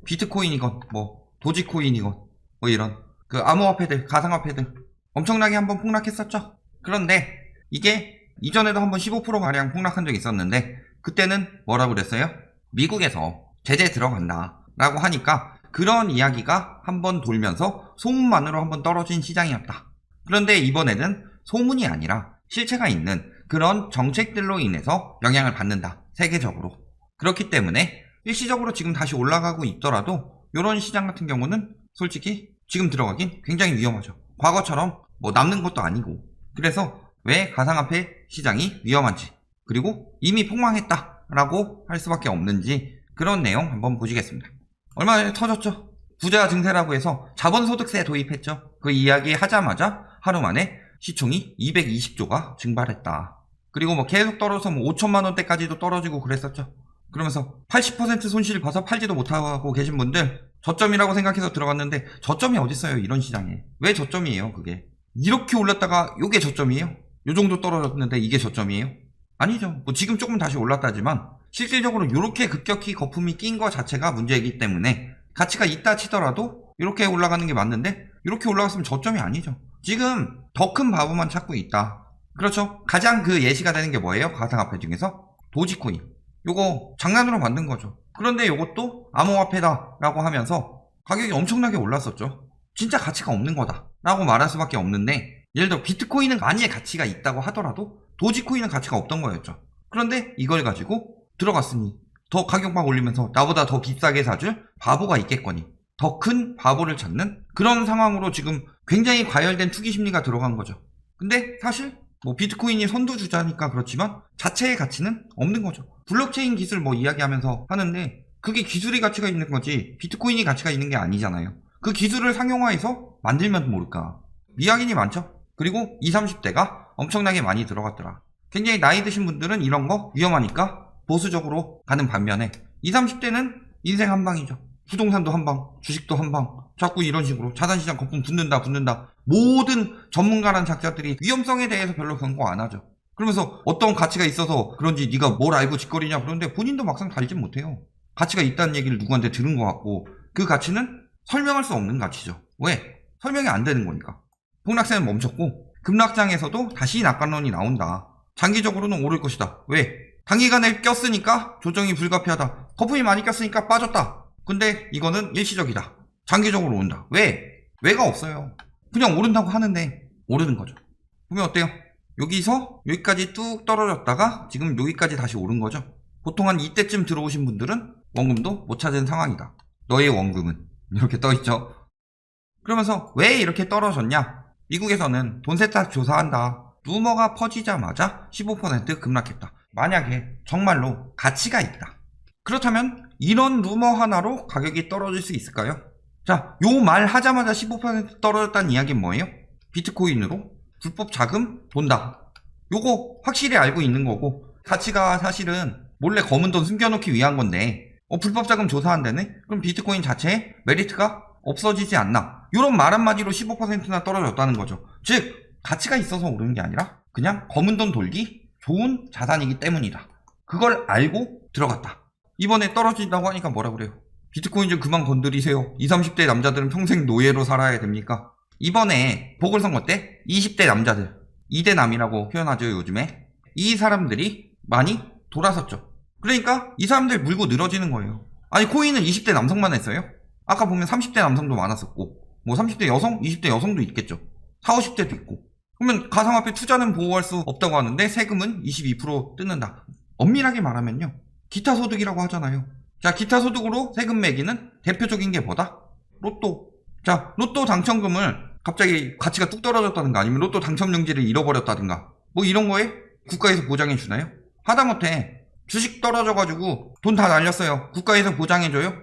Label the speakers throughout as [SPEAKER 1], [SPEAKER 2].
[SPEAKER 1] 비트코인이건 뭐 도지코인이건 뭐 이런 그 암호화폐들, 가상화폐들 엄청나게 한번 폭락했었죠. 그런데 이게 이전에도 한번 15%가량 폭락한 적이 있었는데 그때는 뭐라고 그랬어요? 미국에서 제재 들어간다 라고 하니까 그런 이야기가 한번 돌면서 소문만으로 한번 떨어진 시장이었다. 그런데 이번에는 소문이 아니라 실체가 있는 그런 정책들로 인해서 영향을 받는다. 세계적으로. 그렇기 때문에 일시적으로 지금 다시 올라가고 있더라도 이런 시장 같은 경우는 솔직히 지금 들어가긴 굉장히 위험하죠. 과거처럼 뭐 남는 것도 아니고. 그래서 왜 가상화폐 시장이 위험한지, 그리고 이미 폭망했다라고 할 수밖에 없는지 그런 내용 한번 보시겠습니다. 얼마 전에 터졌죠. 부자 증세라고 해서 자본소득세 도입했죠. 그 이야기 하자마자 하루 만에 시총이 220조가 증발했다. 그리고 뭐 계속 떨어져서 뭐 5천만 원대까지도 떨어지고 그랬었죠. 그러면서 80% 손실 봐서 팔지도 못하고 계신 분들 저점이라고 생각해서 들어갔는데 저점이 어딨어요, 이런 시장에. 왜 저점이에요, 그게? 이렇게 올랐다가 요게 저점이에요? 요 정도 떨어졌는데 이게 저점이에요? 아니죠. 뭐 지금 조금 다시 올랐다지만 실질적으로 이렇게 급격히 거품이 낀 거 자체가 문제이기 때문에 가치가 있다 치더라도 이렇게 올라가는 게 맞는데 이렇게 올라갔으면 저점이 아니죠. 지금 더 큰 바보만 찾고 있다. 그렇죠. 가장 그 예시가 되는 게 뭐예요? 가상화폐 중에서 도지코인. 요거 장난으로 만든 거죠. 그런데 요것도 암호화폐다 라고 하면서 가격이 엄청나게 올랐었죠. 진짜 가치가 없는 거다 라고 말할 수밖에 없는데, 예를 들어 비트코인은 만약에 가치가 있다고 하더라도 도지코인은 가치가 없던 거였죠. 그런데 이걸 가지고 들어갔으니 더 가격 막 올리면서 나보다 더 비싸게 사줄 바보가 있겠거니 더 큰 바보를 찾는 그런 상황으로 지금 굉장히 과열된 투기 심리가 들어간 거죠. 근데 사실 뭐 비트코인이 선두주자니까 그렇지만 자체의 가치는 없는 거죠. 블록체인 기술 뭐 이야기하면서 하는데 그게 기술이 가치가 있는 거지 비트코인이 가치가 있는 게 아니잖아요. 그 기술을 상용화해서 만들면 모를까. 미확인이 많죠. 그리고 20, 30대가 엄청나게 많이 들어갔더라. 굉장히 나이 드신 분들은 이런 거 위험하니까 보수적으로 가는 반면에 20, 30대는 인생 한방이죠. 부동산도 한방, 주식도 한방, 자꾸 이런 식으로 자산시장 거품 붙는다 모든 전문가란 작자들이 위험성에 대해서 별로 경고 안 하죠. 그러면서 어떤 가치가 있어서 그런지 네가 뭘 알고 짓거리냐 그러는데 본인도 막상 달진 못해요. 가치가 있다는 얘기를 누구한테 들은 것 같고 그 가치는 설명할 수 없는 가치죠. 왜? 설명이 안 되는 거니까. 폭락세는 멈췄고 급락장에서도 다시 낙관론이 나온다. 장기적으로는 오를 것이다. 왜? 단기간에 꼈으니까 조정이 불가피하다. 거품이 많이 꼈으니까 빠졌다. 근데 이거는 일시적이다. 장기적으로 온다. 왜? 왜가 없어요. 그냥 오른다고 하는데 오르는 거죠. 그러면 어때요? 여기서 여기까지 뚝 떨어졌다가 지금 여기까지 다시 오른 거죠. 보통 한 이때쯤 들어오신 분들은 원금도 못 찾은 상황이다. 너의 원금은 이렇게 떠있죠. 그러면서 왜 이렇게 떨어졌냐? 미국에서는 돈 세탁 조사한다. 루머가 퍼지자마자 15% 급락했다. 만약에 정말로 가치가 있다. 그렇다면 이런 루머 하나로 가격이 떨어질 수 있을까요? 자, 요 말 하자마자 15% 떨어졌다는 이야기는 뭐예요? 비트코인으로 불법 자금 돈다. 요거 확실히 알고 있는 거고, 가치가 사실은 몰래 검은 돈 숨겨놓기 위한 건데 불법 자금 조사한다네? 그럼 비트코인 자체에 메리트가 없어지지 않나? 요런 말 한마디로 15%나 떨어졌다는 거죠. 즉 가치가 있어서 오르는 게 아니라 그냥 검은 돈 돌기 좋은 자산이기 때문이다. 그걸 알고 들어갔다. 이번에 떨어진다고 하니까 뭐라 그래요? 비트코인 좀 그만 건드리세요. 20, 30대 남자들은 평생 노예로 살아야 됩니까? 이번에 보궐선거 때 20대 남자들, 2대남이라고 표현하죠, 요즘에. 이 사람들이 많이 돌아섰죠. 그러니까 이 사람들 물고 늘어지는 거예요. 아니, 코인은 20대 남성만 했어요? 아까 보면 30대 남성도 많았었고, 뭐 30대 여성, 20대 여성도 있겠죠. 40, 50대도 있고. 그러면 가상화폐 투자는 보호할 수 없다고 하는데 세금은 22% 뜯는다. 엄밀하게 말하면요, 기타 소득이라고 하잖아요. 자, 기타 소득으로 세금 매기는 대표적인 게 뭐다? 로또. 자, 로또 당첨금을 갑자기 가치가 뚝 떨어졌다든가 아니면 로또 당첨용지를 잃어버렸다든가 뭐 이런 거에 국가에서 보장해 주나요? 하다못해 주식 떨어져가지고 돈 다 날렸어요. 국가에서 보장해줘요?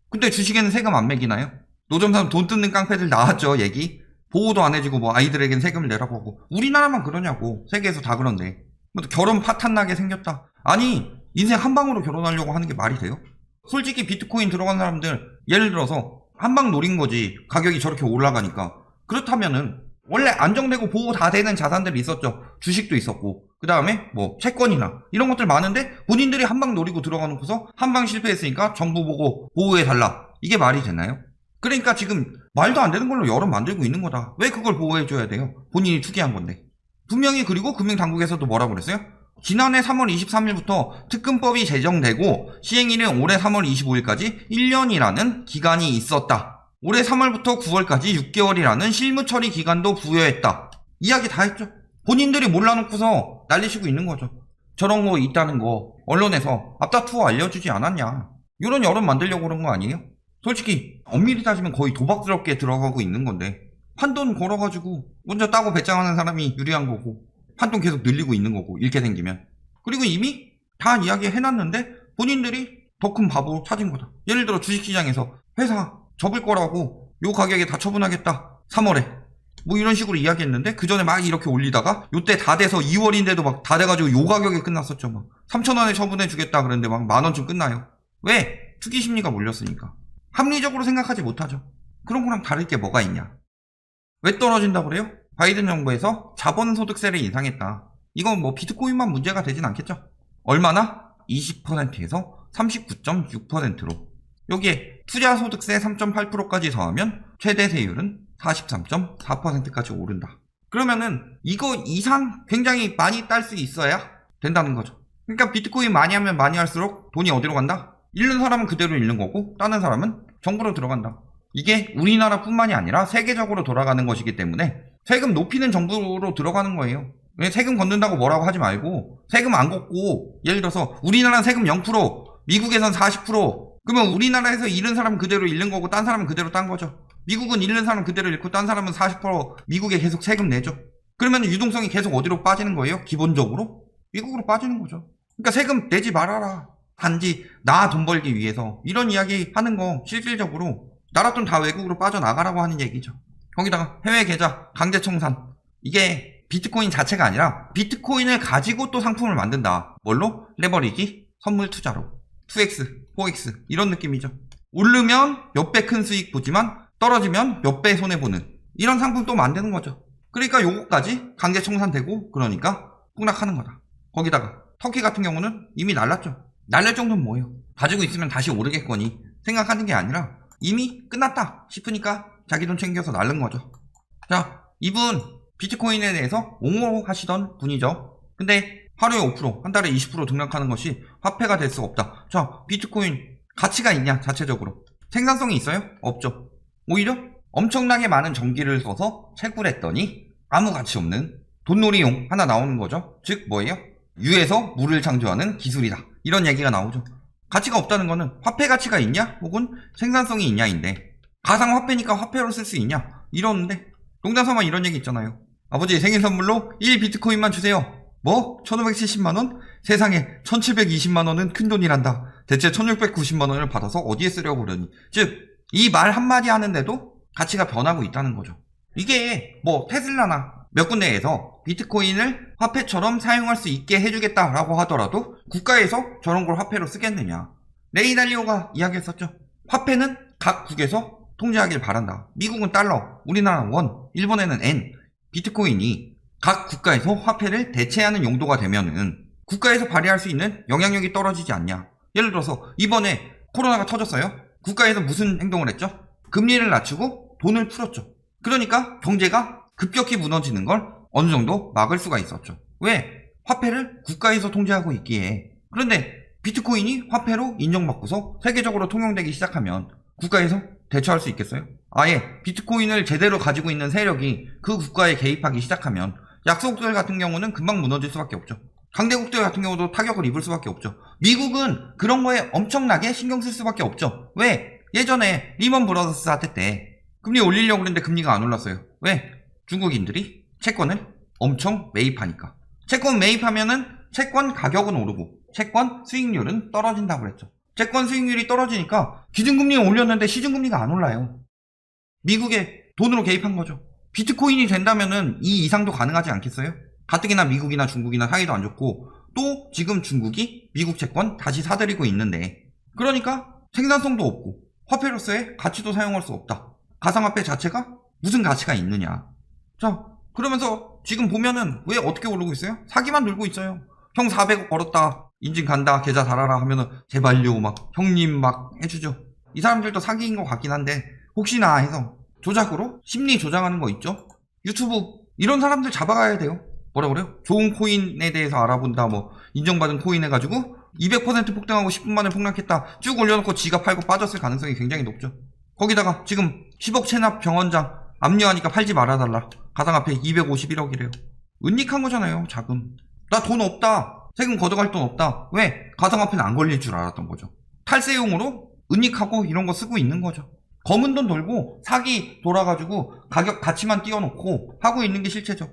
[SPEAKER 1] 근데 주식에는 세금 안 매기나요? 노점상 돈 뜯는 깡패들 나왔죠, 얘기. 보호도 안 해주고 뭐 아이들에겐 세금을 내라고 하고. 우리나라만 그러냐고. 세계에서 다 그런데. 뭐 결혼 파탄나게 생겼다. 아니, 인생 한 방으로 결혼하려고 하는 게 말이 돼요? 솔직히 비트코인 들어간 사람들 예를 들어서 한 방 노린 거지. 가격이 저렇게 올라가니까. 그렇다면은 원래 안정되고 보호 다 되는 자산들이 있었죠. 주식도 있었고 그 다음에 뭐 채권이나 이런 것들 많은데 본인들이 한 방 노리고 들어가 놓고서 한 방 실패했으니까 정부 보고 보호해달라 이게 말이 되나요? 그러니까 지금 말도 안 되는 걸로 여론 만들고 있는 거다. 왜 그걸 보호해줘야 돼요? 본인이 투기한 건데. 분명히 그리고 금융당국에서도 뭐라고 그랬어요? 지난해 3월 23일부터 특검법이 제정되고 시행일은 올해 3월 25일까지 1년이라는 기간이 있었다. 올해 3월부터 9월까지 6개월이라는 실무처리 기간도 부여했다. 이야기 다 했죠. 본인들이 몰라놓고서 난리치고 있는 거죠. 저런 거 있다는 거 언론에서 앞다투어 알려주지 않았냐. 이런 여론 만들려고 그런 거 아니에요? 솔직히 엄밀히 따지면 거의 도박스럽게 들어가고 있는 건데 판돈 걸어가지고 먼저 따고 배짱하는 사람이 유리한 거고 판돈 계속 늘리고 있는 거고 이렇게 생기면. 그리고 이미 다 이야기 해놨는데 본인들이 더 큰 바보 찾은 거다. 예를 들어 주식시장에서 회사 접을 거라고 요 가격에 다 처분하겠다 3월에 뭐 이런 식으로 이야기했는데 그 전에 막 이렇게 올리다가 요때 다 돼서 2월인데도 막 다 돼가지고 요 가격에 끝났었죠. 막 3,000원에 처분해 주겠다 그랬는데 막 10,000원쯤 끝나요. 왜? 투기 심리가 몰렸으니까. 합리적으로 생각하지 못하죠. 그런 거랑 다를 게 뭐가 있냐. 왜 떨어진다고 그래요? 바이든 정부에서 자본소득세를 인상했다. 이건 뭐 비트코인만 문제가 되진 않겠죠. 얼마나? 20%에서 39.6%로. 여기에 투자소득세 3.8%까지 더하면 최대 세율은 43.4%까지 오른다. 그러면은 이거 이상 굉장히 많이 딸 수 있어야 된다는 거죠. 그러니까 비트코인 많이 하면 많이 할수록 돈이 어디로 간다? 잃는 사람은 그대로 잃는 거고 따는 사람은 정부로 들어간다. 이게 우리나라 뿐만이 아니라 세계적으로 돌아가는 것이기 때문에 세금 높이는 정부로 들어가는 거예요. 왜 세금 걷는다고 뭐라고 하지 말고 세금 안 걷고 예를 들어서 우리나라는 세금 0%, 미국에선 40%. 그러면 우리나라에서 잃은 사람은 그대로 잃는 거고 딴 사람은 그대로 딴 거죠. 미국은 잃는 사람은 그대로 잃고 딴 사람은 40% 미국에 계속 세금 내죠. 그러면 유동성이 계속 어디로 빠지는 거예요? 기본적으로 미국으로 빠지는 거죠. 그러니까 세금 내지 말아라. 단지 나 돈 벌기 위해서 이런 이야기 하는 거 실질적으로 나라 돈 다 외국으로 빠져나가라고 하는 얘기죠. 거기다가 해외 계좌 강제 청산. 이게 비트코인 자체가 아니라 비트코인을 가지고 또 상품을 만든다. 뭘로? 레버리지, 선물 투자로. 2x, 4x 이런 느낌이죠. 오르면 몇 배 큰 수익 보지만 떨어지면 몇 배 손해보는 이런 상품 또 만드는 거죠. 그러니까 요거까지 강제 청산되고 그러니까 폭락하는 거다. 거기다가 터키 같은 경우는 이미 날랐죠. 날릴 정도는 뭐예요? 가지고 있으면 다시 오르겠거니 생각하는 게 아니라 이미 끝났다 싶으니까 자기 돈 챙겨서 날른 거죠. 자, 이분 비트코인에 대해서 옹호하시던 분이죠. 근데 하루에 5%, 한 달에 20% 등락하는 것이 화폐가 될 수 없다. 자, 비트코인 가치가 있냐 자체적으로? 생산성이 있어요? 없죠. 오히려 엄청나게 많은 전기를 써서 채굴했더니 아무 가치 없는 돈놀이용 하나 나오는 거죠. 즉 뭐예요? 유에서 물을 창조하는 기술이다. 이런 얘기가 나오죠. 가치가 없다는 거는 화폐 가치가 있냐? 혹은 생산성이 있냐인데 가상화폐니까 화폐로 쓸 수 있냐? 이러는데 농담 삼아 이런 얘기 있잖아요. 아버지 생일 선물로 1비트코인만 주세요. 뭐? 1570만원? 세상에 1720만원은 큰돈이란다. 대체 1690만원을 받아서 어디에 쓰려고 그러니. 즉 이 말 한마디 하는데도 가치가 변하고 있다는 거죠. 이게 뭐 테슬라나 몇 군데에서 비트코인을 화폐처럼 사용할 수 있게 해주겠다라고 하더라도 국가에서 저런 걸 화폐로 쓰겠느냐. 레이 달리오가 이야기했었죠. 화폐는 각 국에서 통제하길 바란다. 미국은 달러, 우리나라는 원, 일본에는 엔. 비트코인이 각 국가에서 화폐를 대체하는 용도가 되면은 국가에서 발휘할 수 있는 영향력이 떨어지지 않냐. 예를 들어서 이번에 코로나가 터졌어요. 국가에서 무슨 행동을 했죠? 금리를 낮추고 돈을 풀었죠. 그러니까 경제가 급격히 무너지는 걸 어느 정도 막을 수가 있었죠. 왜? 화폐를 국가에서 통제하고 있기에. 그런데 비트코인이 화폐로 인정받고서 세계적으로 통용되기 시작하면 국가에서 대처할 수 있겠어요? 아예 비트코인을 제대로 가지고 있는 세력이 그 국가에 개입하기 시작하면 약소국들 같은 경우는 금방 무너질 수밖에 없죠. 강대국들 같은 경우도 타격을 입을 수밖에 없죠. 미국은 그런 거에 엄청나게 신경 쓸 수밖에 없죠. 왜? 예전에 리먼 브라더스 사태 때 금리 올리려고 했는데 금리가 안 올랐어요. 왜? 중국인들이 채권을 엄청 매입하니까. 채권 매입하면은 채권 가격은 오르고 채권 수익률은 떨어진다고 그랬죠. 채권 수익률이 떨어지니까 기준금리는 올렸는데 시중금리가 안 올라요. 미국에 돈으로 개입한 거죠. 비트코인이 된다면은 이 이상도 가능하지 않겠어요? 가뜩이나 미국이나 중국이나 사이도 안 좋고 또 지금 중국이 미국 채권 다시 사들이고 있는데 그러니까 생산성도 없고 화폐로서의 가치도 사용할 수 없다. 가상화폐 자체가 무슨 가치가 있느냐. 자, 그러면서 지금 보면은 왜 어떻게 오르고 있어요? 사기만 늘고 있어요. 형 400억 벌었다. 인증 간다. 계좌 달아라 하면은 제발요 막 형님 막 해주죠. 이 사람들도 사기인 것 같긴 한데 혹시나 해서 조작으로 심리 조장하는 거 있죠? 유튜브 이런 사람들 잡아가야 돼요. 뭐라 그래요? 좋은 코인에 대해서 알아본다, 뭐 인정받은 코인 해가지고 200% 폭등하고 10분 만에 폭락했다 쭉 올려놓고 지가 팔고 빠졌을 가능성이 굉장히 높죠. 거기다가 지금 10억 체납 병원장 압류하니까 팔지 말아달라. 가상화폐 251억이래요. 은닉한 거잖아요. 자금. 나 돈 없다. 세금 걷어갈 돈 없다. 왜? 가상화폐는 안 걸릴 줄 알았던 거죠. 탈세용으로 은닉하고 이런 거 쓰고 있는 거죠. 검은 돈 돌고 사기 돌아가지고 가격 가치만 띄워놓고 하고 있는 게 실체죠.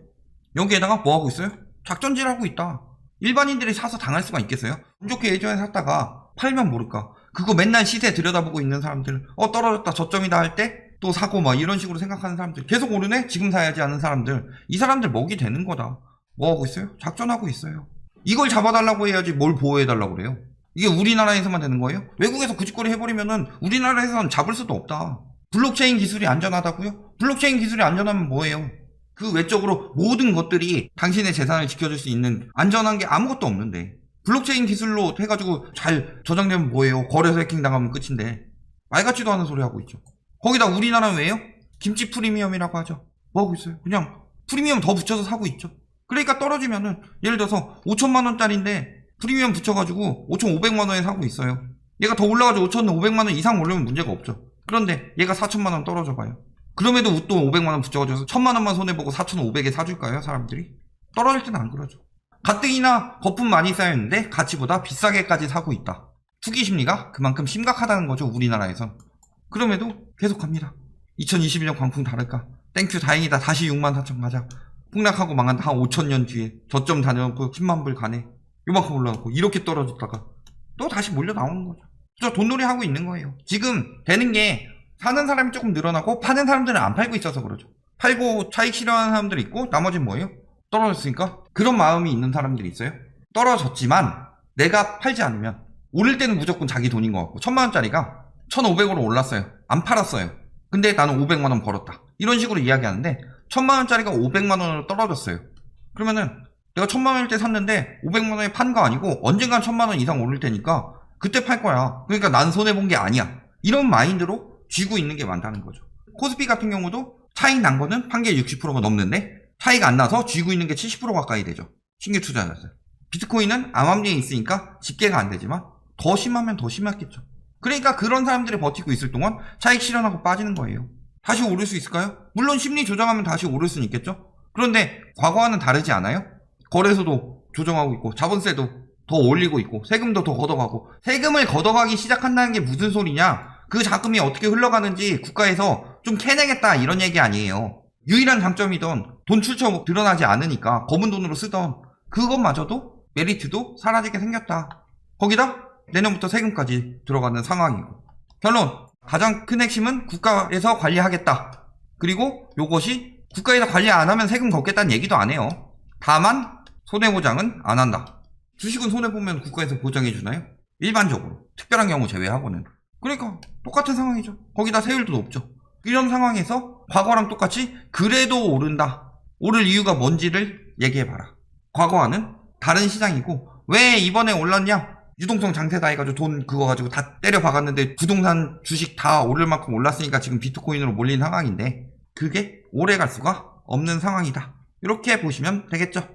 [SPEAKER 1] 여기에다가 뭐 하고 있어요? 작전질 하고 있다. 일반인들이 사서 당할 수가 있겠어요? 운 좋게 예전에 샀다가 팔면 모를까. 그거 맨날 시세 들여다보고 있는 사람들, 떨어졌다 저점이다 할 때 또 사고 막 이런 식으로 생각하는 사람들, 계속 오르네? 지금 사야지 하는 사람들, 이 사람들 먹이 되는 거다. 뭐 하고 있어요? 작전하고 있어요. 이걸 잡아달라고 해야지 뭘 보호해달라고 그래요. 이게 우리나라에서만 되는 거예요? 외국에서 그 짓거리 해버리면은 우리나라에서는 잡을 수도 없다. 블록체인 기술이 안전하다고요? 블록체인 기술이 안전하면 뭐예요? 그 외적으로 모든 것들이 당신의 재산을 지켜줄 수 있는 안전한 게 아무것도 없는데 블록체인 기술로 해가지고 잘 저장되면 뭐예요? 거래소 해킹 당하면 끝인데 말 같지도 않은 소리 하고 있죠. 거기다 우리나라는 왜요? 김치 프리미엄이라고 하죠. 뭐 하고 있어요? 그냥 프리미엄 더 붙여서 사고 있죠. 그러니까 떨어지면은 예를 들어서 5천만 원짜리인데 프리미엄 붙여가지고 5,500만 원에 사고 있어요. 얘가 더 올라가지고 5,500만 원 이상 올리면 문제가 없죠. 그런데 얘가 4천만 원 떨어져 봐요. 그럼에도 또 500만 원 붙여가지고 1,000만 원만 손해보고 4,500에 사줄까요? 사람들이? 떨어질 때는 안 그러죠. 가뜩이나 거품 많이 쌓였는데 가치보다 비싸게까지 사고 있다. 투기 심리가 그만큼 심각하다는 거죠. 우리나라에선. 그럼에도 계속 갑니다. 2022년 광풍 다를까? 땡큐 다행이다. 다시 64,000 가자. 폭락하고 망한다. 한 5,000년 뒤에 저점 다녀놓고 10만 불 가네. 요만큼 올라가고 이렇게 떨어졌다가 또 다시 몰려 나오는 거죠. 저 돈놀이 하고 있는 거예요. 지금 되는 게 사는 사람이 조금 늘어나고 파는 사람들은 안 팔고 있어서 그러죠. 팔고 차익 실현하는 사람들이 있고 나머지는 뭐예요? 떨어졌으니까 그런 마음이 있는 사람들이 있어요. 떨어졌지만 내가 팔지 않으면 오를 때는 무조건 자기 돈인 것 같고 1,000만 원짜리가 1,500으로 올랐어요. 안 팔았어요. 근데 나는 500만 원 벌었다. 이런 식으로 이야기하는데 1,000만 원짜리가 500만 원으로 떨어졌어요. 그러면은 내가 1,000만 원일 때 샀는데 500만 원에 판 거 아니고 언젠간 1,000만 원 이상 오를 테니까 그때 팔 거야. 그러니까 난 손해본 게 아니야. 이런 마인드로 쥐고 있는 게 많다는 거죠. 코스피 같은 경우도 차익 난 거는 판 게 60%가 넘는데 차익 안 나서 쥐고 있는 게 70% 가까이 되죠. 신규 투자자들. 비트코인은 암암리에 있으니까 집계가 안 되지만 더 심하면 더 심했겠죠. 그러니까 그런 사람들이 버티고 있을 동안 차익 실현하고 빠지는 거예요. 다시 오를 수 있을까요? 물론 심리 조정하면 다시 오를 수는 있겠죠. 그런데 과거와는 다르지 않아요? 거래소도 조정하고 있고 자본세도 더 올리고 있고 세금도 더 걷어가고 세금을 걷어가기 시작한다는 게 무슨 소리냐? 그 자금이 어떻게 흘러가는지 국가에서 좀 캐내겠다 이런 얘기 아니에요. 유일한 장점이던 돈 출처 드러나지 않으니까 검은 돈으로 쓰던 그것마저도 메리트도 사라지게 생겼다. 거기다 내년부터 세금까지 들어가는 상황이고 결론 가장 큰 핵심은 국가에서 관리하겠다. 그리고 요것이 국가에서 관리 안 하면 세금 걷겠다는 얘기도 안 해요. 다만 손해보장은 안 한다. 주식은 손해보면 국가에서 보장해주나요? 일반적으로 특별한 경우 제외하고는. 그러니까 똑같은 상황이죠. 거기다 세율도 높죠. 이런 상황에서 과거랑 똑같이 그래도 오른다. 오를 이유가 뭔지를 얘기해봐라. 과거와는 다른 시장이고 왜 이번에 올랐냐? 유동성 장세다 해가지고 돈 그거 가지고 다 때려 박았는데 부동산 주식 다 오를 만큼 올랐으니까 지금 비트코인으로 몰린 상황인데 그게 오래 갈 수가 없는 상황이다. 이렇게 보시면 되겠죠.